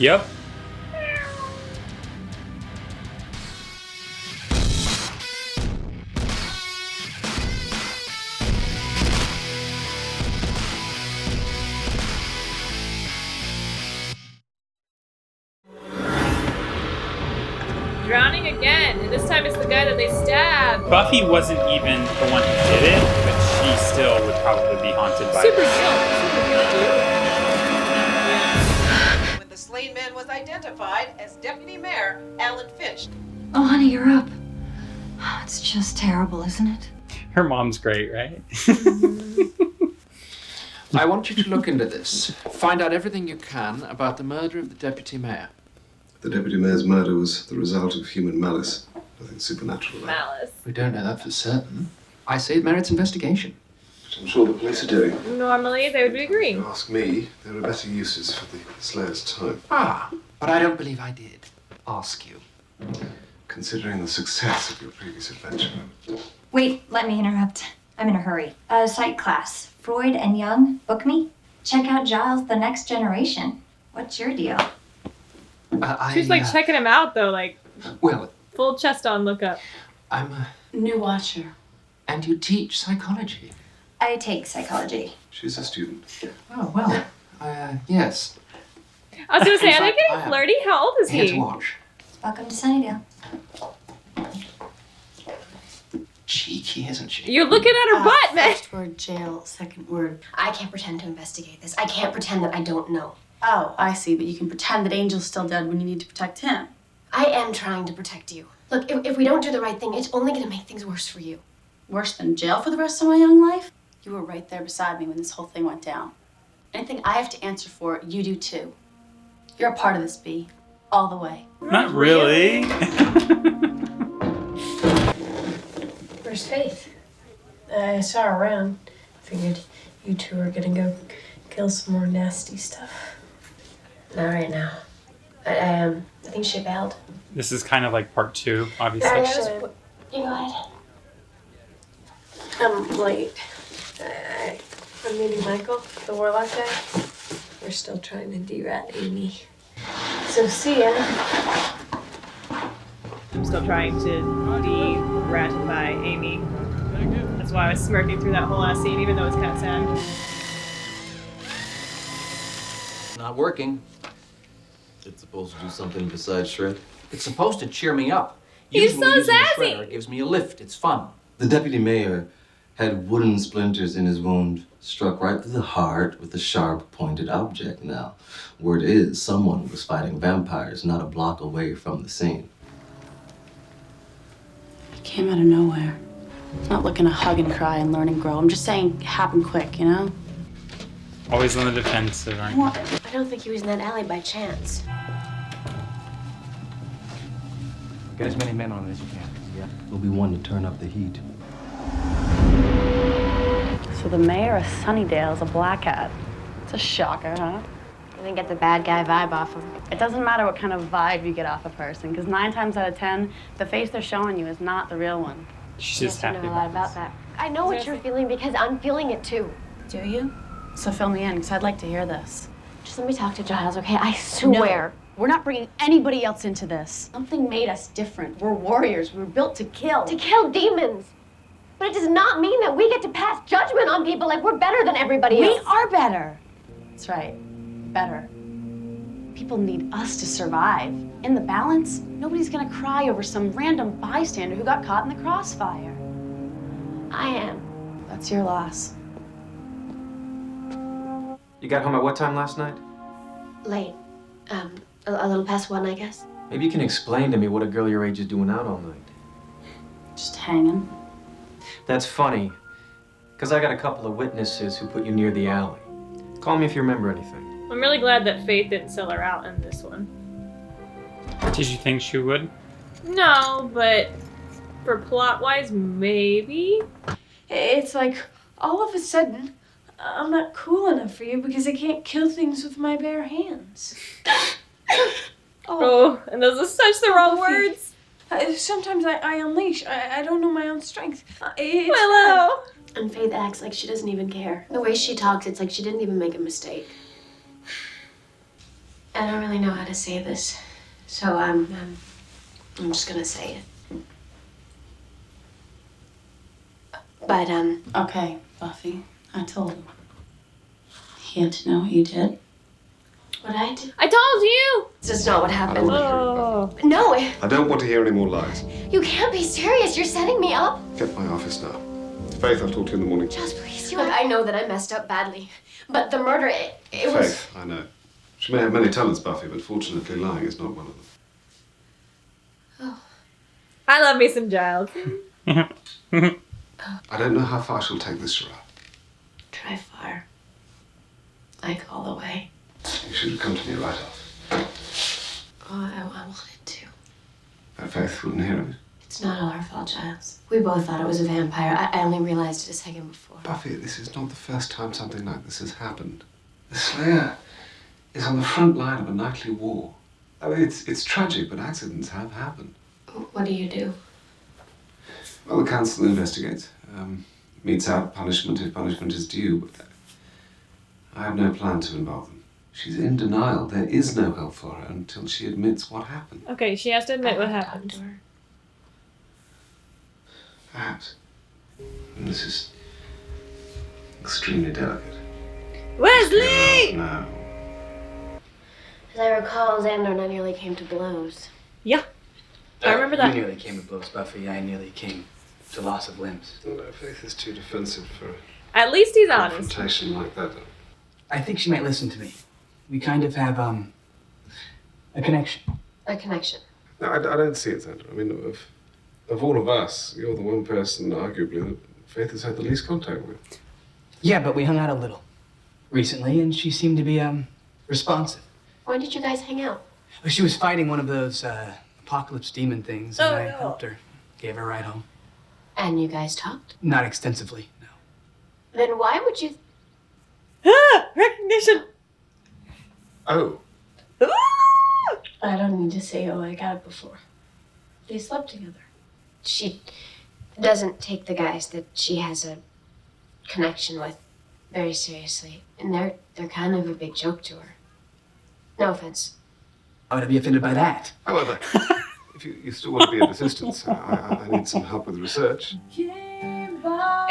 Yep. Drowning again, and this time it's the guy that they stabbed. Buffy wasn't even the one who did it, but she still would probably be haunted by Super this. guilt, When the slain man was identified as Deputy Mayor Alan Finch. Oh, honey, you're up. It's just terrible, isn't it? Her mom's great, right? I want you to look into this. Find out everything you can about the murder of the Deputy Mayor. The Deputy Mayor's murder was the result of human malice. Nothing supernatural. Malice. We don't know that for certain. I say it merits investigation. Which I'm sure the police are doing. Normally, they would be If agreeing. you ask me, there are better uses for the Slayer's time. Ah, but I don't believe I did ask you. Considering the success of your previous adventure. Wait, let me interrupt. I'm in a hurry. Psych class. Freud and Jung, book me. Check out Giles, The Next Generation. What's your deal? She's like checking him out though, like Well, full chest on look up. I'm a... New watcher. And you teach psychology. I take psychology. She's a student. Oh, well, yes. I was gonna say, In are they fact, getting I am flirty? How old is Here to he? watch. Welcome to Sunnydale. Cheeky, isn't she? You're looking at her butt, man. First word jail, second word. I can't pretend to investigate this. I can't pretend that I don't know. Oh, I see, but you can pretend that Angel's still dead when you need to protect him. I am trying to protect you. Look, if we don't do the right thing, it's only gonna make things worse for you. Worse than jail for the rest of my young life? You were right there beside me when this whole thing went down. Anything I have to answer for, you do too. You're a part of this, B. All the way. Not really. Where's Faith? I saw her around. Figured you two were gonna go kill some more nasty stuff. Not right now. I think she bailed. This is kind of like part 2, obviously. Actually, You go ahead. I'm late. I'm meeting Michael, the Warlock guy. We're still trying to de-rat Amy. So see ya. I'm still trying to de-ratify Amy. That's why I was smirking through that whole last scene, even though it's kind of sad. Not working. It's supposed to do something besides shred. It's supposed to cheer me up. He's Usually so using the sassy. shredder gives me a lift. It's fun. The deputy mayor had wooden splinters in his wound, struck right through the heart with a sharp, pointed object. Now, word is someone was fighting vampires not a block away from the scene. It came out of nowhere. I'm not looking to hug and cry and learn and grow. I'm just saying it happened quick, you know? Always on the defensive, aren't you? What? I don't think he was in that alley by chance. Get as many men on it as you can. Yeah. There'll be one to turn up the heat. So the mayor of Sunnydale is a black hat. It's a shocker, huh? I didn't get the bad guy vibe off him. It doesn't matter what kind of vibe you get off a person, because 9 times out of 10, the face they're showing you is not the real one. She's Yes, just I happy know a lot about that. I know what you're feeling because I'm feeling it too. Do you? So fill me in, because I'd like to hear this. Just let me talk to Giles, okay? I swear. No, we're not bringing anybody else into this. Something made us different. We're warriors. We were built to kill. To kill demons. But it does not mean that we get to pass judgment on people like we're better than everybody else. We are better. That's right. Better. People need us to survive. In the balance, nobody's gonna cry over some random bystander who got caught in the crossfire. I am. That's your loss. You got home at what time last night? Late. A little past 1, I guess. Maybe you can explain to me what a girl your age is doing out all night. Just hanging. That's funny, because I got a couple of witnesses who put you near the alley. Call me if you remember anything. I'm really glad that Faith didn't sell her out in this one. Did you think she would? No, but for plot-wise, maybe? it's like all of a sudden, I'm not cool enough for you because I can't kill things with my bare hands. Oh, and those are such the wrong Buffy. words. Sometimes I unleash. I don't know my own strength. It's Willow! And Faith acts like she doesn't even care. The way she talks, it's like she didn't even make a mistake. I don't really know how to say this, so I'm just gonna say it. But, Okay, Buffy, I told him. He had to know what you did. what I did? I told you! This is not what I happened. don't want to hear about it. No, I don't want to hear any more lies. You can't be serious. You're setting me up. Get my office now. Faith, I'll talk to you in the morning. Just please, look, I know that I messed up badly, but the murder, it was... Faith, I know. She may have many talents, Buffy, but fortunately lying is not one of them. I love me some Giles. I don't know how far she'll take this, Shara. Try far. Like all the way. You should have come to me right off. Oh, I wanted to. But Faith wouldn't hear of it. It's not all our fault, Giles. We both thought it was a vampire. I only realized it a second before. Buffy, this is not the first time something like this has happened. The Slayer is on the front line of a nightly war. I mean, it's tragic, but accidents have happened. What do you do? Well, the council investigates. Meets out punishment if punishment is due, but I have no plan to involve them. She's in denial. There is no help for her until she admits what happened. Okay, she has to admit what Talk happened. to her. Perhaps. And this is extremely delicate. Wesley! No. As I recall, Xander and I nearly came to blows. Yeah. I remember that. You nearly came to blows, Buffy. I nearly came to loss of limbs. No, Faith is too defensive for At least he's a honest. confrontation like that. I think she might listen to me. We kind of have, a connection. A connection. No, I don't see it, Sandra. I mean, of all of us, you're the one person, arguably, that Faith has had the least contact with. Yeah, but we hung out a little recently, and she seemed to be, responsive. When did you guys hang out? She was fighting one of those, apocalypse demon things, and Oh, I no. helped her. Gave her a ride home. And you guys talked? Not extensively, no. Then why would you... Recognition! Oh. I don't need to say, oh, I got it before. They slept together. She doesn't take the guys that she has a connection with very seriously. And they're kind of a big joke to her. No offense. Why would I be offended by that? However, if you still want to be of assistance, I need some help with research.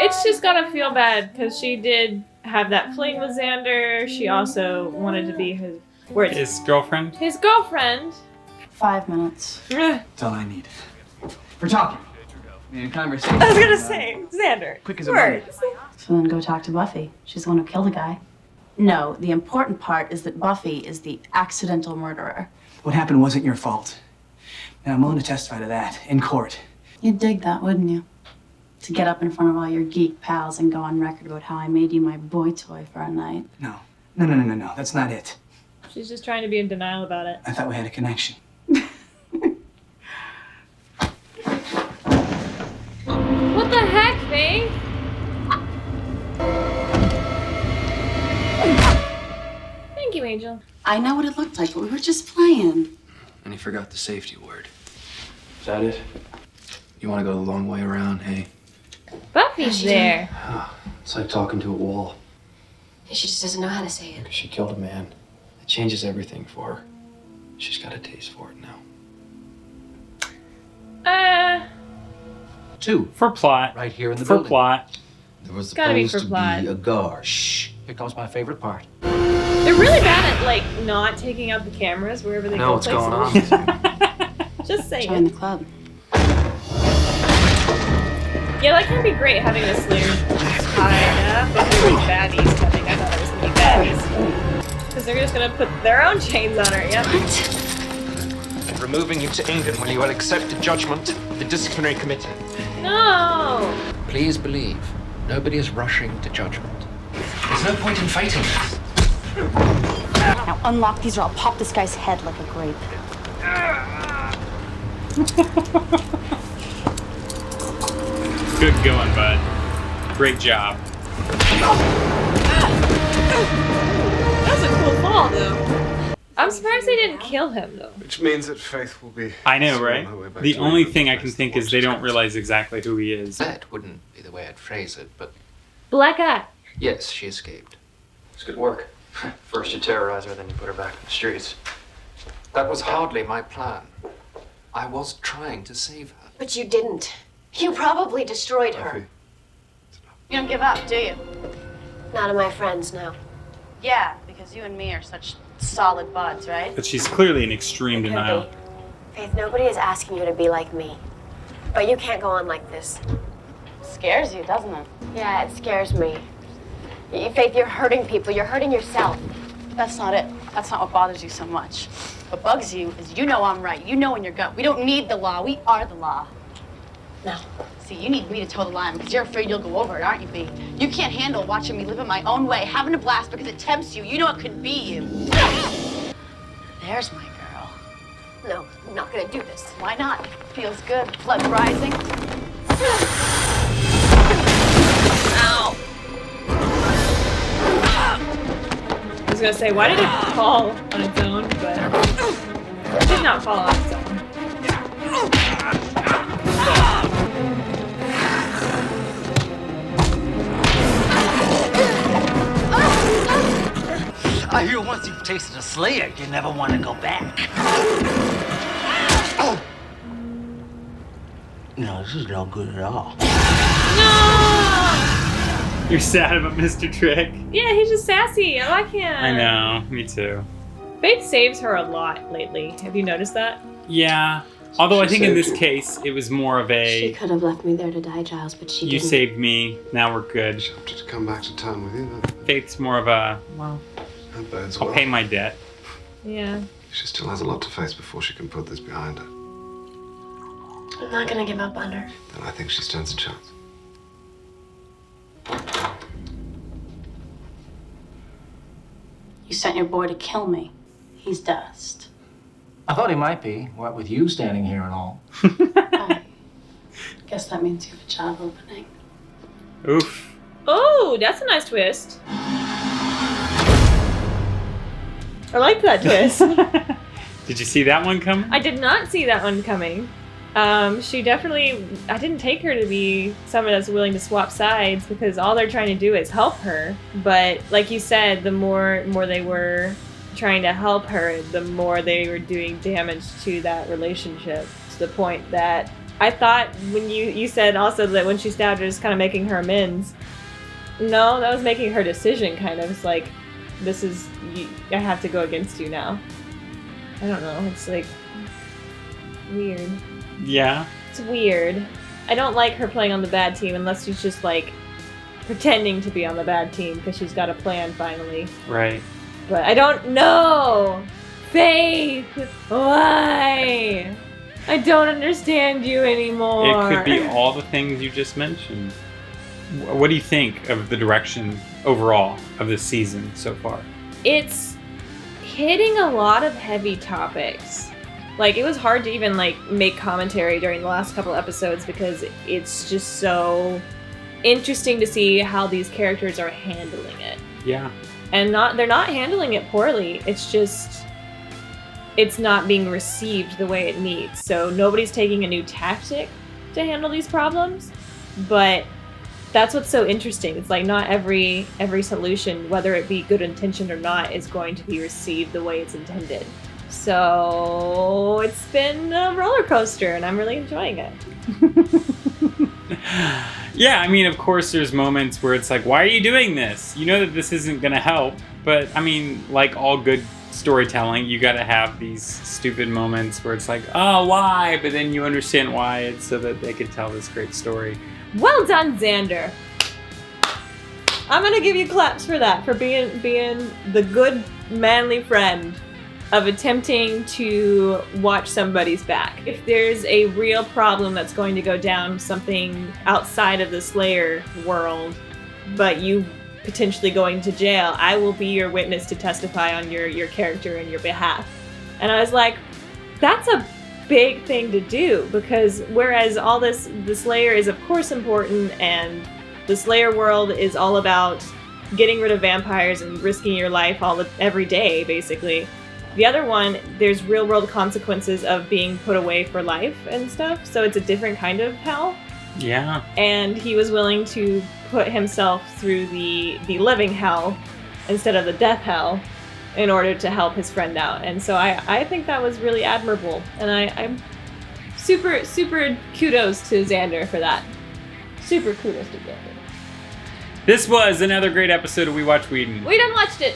It's just gotta feel bad because she did have that fling with Xander. She also wanted to be His girlfriend? his girlfriend. 5 minutes. Ugh. That's all I need. We're talking. In a conversation. I was gonna say, Xander. Quick as a words. So then go talk to Buffy. She's the one who killed the guy. No, the important part is that Buffy is the accidental murderer. What happened wasn't your fault. And I'm willing to testify to that in court. You'd dig that, wouldn't you? To get up in front of all your geek pals and go on record about how I made you my boy toy for a night. No. That's not it. She's just trying to be in denial about it. I thought we had a connection. What the heck, Faith? Thank you, Angel. I know what it looked like, but we were just playing. And he forgot the safety word. Is that it? You want to go the long way around, hey? Buffy's there. It's like talking to a wall. She just doesn't know how to say it. She killed a man. It changes everything for her. She's got a taste for it now. 2. For plot. Right here in the For building. plot. There was Gotta be supposed for to plot. be a guard. Shh. Here comes my favorite part. They're really bad at, like, not taking out the cameras wherever they Know go what's going places. on. Just saying. Join the club. Yeah, that can be great having the Slayer tied up and really baddies. I think I thought it was gonna be baddies. Because they're just gonna put their own chains on her, yeah. And removing you to England when you will accept the judgment of the disciplinary committee. No! Please believe, nobody is rushing to judgment. There's no point in fighting this. Now unlock these or I'll pop this guy's head like a grape. Good going, bud. Great job. That was a cool fall, though. I'm surprised they didn't kill him, though. Which means that Faith will be... I know, still right? on her way back The to only England thing I for can the think rest is of they the don't watch. realize exactly who he is. That wouldn't be the way I'd phrase it, but Black eye. yes, she escaped. It's good work. First you terrorize her, then you put her back in the streets. That was hardly my plan. I was trying to save her. But you didn't. You probably destroyed her. You don't give up, do you? None of my friends know. Yeah, because you and me are such solid buds, right? But she's clearly in extreme denial. Faith, nobody is asking you to be like me. But you can't go on like this. Scares you, doesn't it? Yeah, it scares me. Faith, you're hurting people. You're hurting yourself. That's not it. That's not what bothers you so much. What bugs you is you know I'm right. You know in your gut. We don't need the law. We are the law. No. See, you need me to toe the line because you're afraid you'll go over it, aren't you, B? You can't handle watching me live in my own way, having a blast because it tempts you. You know it could be you. There's my girl. No, I'm not gonna do this. Why not? Feels good. Blood rising. Ow! I was gonna say, why did it fall on its own? But it did not fall on its own. I hear once you've tasted a Slayer, you never want to go back. Oh! No, this is no good at all. No! You're sad about Mr. Trick. Yeah, he's just sassy. I like him. I know, me too. Faith saves her a lot lately. Have you noticed that? Yeah. Although I think in this case, it was more of She a, could have left me there to die, Giles, but she you didn't. saved me, now we're good. She opted to come back to town with you. Faith's more of a, well, That bodes I'll well. pay my debt. Yeah. She still has a lot to face before she can put this behind her. I'm not gonna give up on her. Then I think she stands a chance. You sent your boy to kill me. He's dust. I thought he might be, what with you standing here and all. I guess that means you have a job opening. Oof. Oh, that's a nice twist. I like that twist. Did you see that one coming? I did not see that one coming. She definitely, I didn't take her to be someone that's willing to swap sides because all they're trying to do is help her. But like you said, the more they were trying to help her, the more they were doing damage to that relationship, to the point that I thought when you said also that when she stabbed her, it's kind of making her amends. No, that was making her decision kind of. It's like, this is, I have to go against you now. I don't know, it's like weird. Yeah. It's weird. I don't like her playing on the bad team unless she's just like pretending to be on the bad team because she's got a plan finally. Right. But I don't know. Faith, why? I don't understand you anymore. It could be all the things you just mentioned. What do you think of the direction overall of this season so far? It's hitting a lot of heavy topics. Like, it was hard to even like make commentary during the last couple episodes because it's just so interesting to see how these characters are handling it. Yeah. And they're not handling it poorly. It's just, it's not being received the way it needs. So nobody's taking a new tactic to handle these problems, but that's what's so interesting. It's like not every solution, whether it be good intentioned or not, is going to be received the way it's intended. So it's been a roller coaster, and I'm really enjoying it. Yeah, I mean, of course, there's moments where it's like, why are you doing this? You know that this isn't going to help. But, I mean, like all good storytelling, you got to have these stupid moments where it's like, oh, why? But then you understand why it's so that they could tell this great story. Well done, Xander. I'm going to give you claps for that, for being the good, manly friend of attempting to watch somebody's back. If there's a real problem that's going to go down, something outside of the Slayer world, but you potentially going to jail, I will be your witness to testify on your character and your behalf. And I was like, that's a big thing to do, because whereas all this, the Slayer is of course important, and the Slayer world is all about getting rid of vampires and risking your life every day, basically. The other one, there's real world consequences of being put away for life and stuff, so it's a different kind of hell. Yeah. And he was willing to put himself through the living hell instead of the death hell in order to help his friend out. And so I think that was really admirable. And I'm super kudos to Xander for that. Super kudos to Xander. This was another great episode of We Watch Whedon. We done watched it.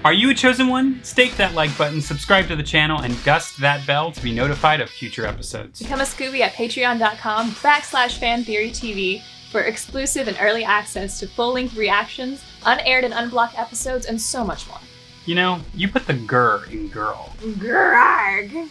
Are you a chosen one? Stake that like button, subscribe to the channel, and gust that bell to be notified of future episodes. Become a Scooby at patreon.com/fantheorytv for exclusive and early access to full-length reactions, unaired and unblocked episodes, and so much more. You know, you put the grr in girl. Grrrg.